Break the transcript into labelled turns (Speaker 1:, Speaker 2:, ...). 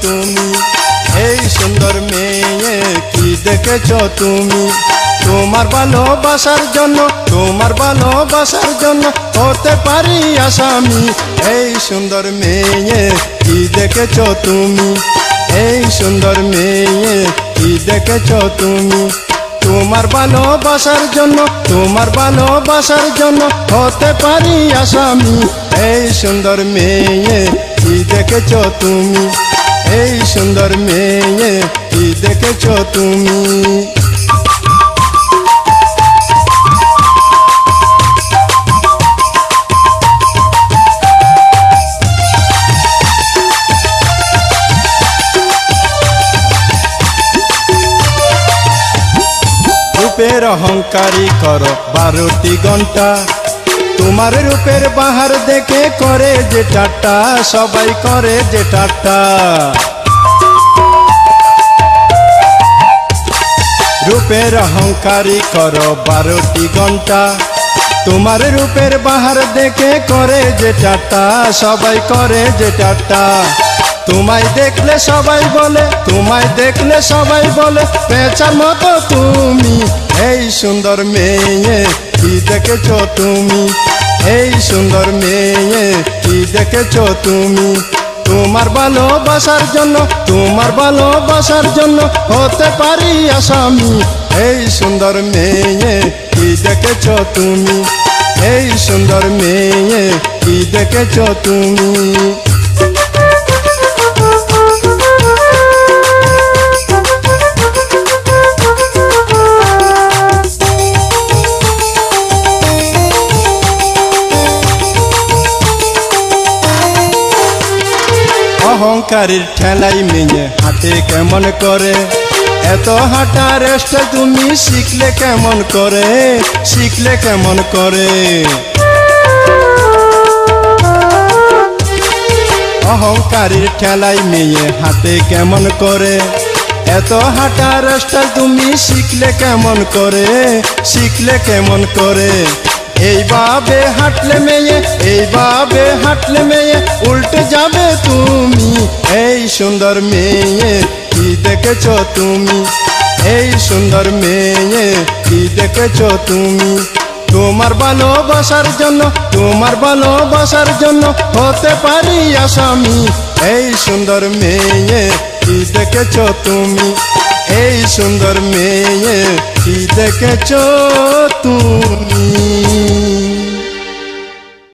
Speaker 1: তুমি, এই সুন্দর মেয়ে কি দেখেছ তুমি। তোমার ভালোবাসার জন্য, তোমার ভালোবাসার জন্য হতে পারি আসামি। এই সুন্দর মেয়ে কি দেখেছ তুমি, এই সুন্দর মেয়ে কি দেখেছ তুমি। তোমার ভালোবাসার জন্য, তোমার ভালোবাসার জন্য হতে পারি আসামি। এই সুন্দর মেয়ে কি দেখেছ তুমি, এই সুন্দর মেয়ে কি দেখেছ তুমি। রূপের অহংকারী করো 12টি ঘন্টা, তোমার রূপের বাহার দেখে করে যে ঠাট্টা, সবাই করে যে ঠাট্টা। রূপের অহংকারী করো 12টি ঘন্টা, তোমার রূপের বাহার দেখে করে যে ঠাট্টা, সবাই করে যে ঠাট্টা। তোমায় দেখলে সবাই বলে, তোমায় দেখলে সবাই বলে পেঁচার মতো তুমি। এই সুন্দর মেয়ে কি দেখেছ তুমি, এই সুন্দর মেয়ে কি দেখেছ তুমি। তোমার ভালোবাসার জন্য, তোমার ভালোবাসার জন্য হতে পারি আসামি। এই সুন্দর মেয়ে কি দেখেছ তুমি, এই সুন্দর মেয়ে কি দেখেছ তুমি। অহংকারীর ঠেলাই মেয়ে হাঁটে কেমন করে, এত হাঁটার স্টাইল তুমি শিখলে কেমন করে, শিখলে কেমন করে। অহংকারীর ঠেলাই মেয়ে হাঁটে কেমন করে, এত হাঁটার স্টাইল তুমি শিখলে কেমন করে, শিখলে কেমন করে। এইভাবে হাঁটলে মেয়ে, এইভাবে হাঁটলে মেয়ে উল্টে যাবে তুমি। এই সুন্দর মেয়ে কি দেখেছ তুমি, এই সুন্দর মেয়ে কি দেখেছ তুমি। তোমার ভালোবাসার জন্য, তোমার ভালোবাসার জন্য হতে পারি আসামি। এই সুন্দর মেয়ে কি দেখেছ তুমি, এই সুন্দর মেয়ে কি দেখেছ তুমি।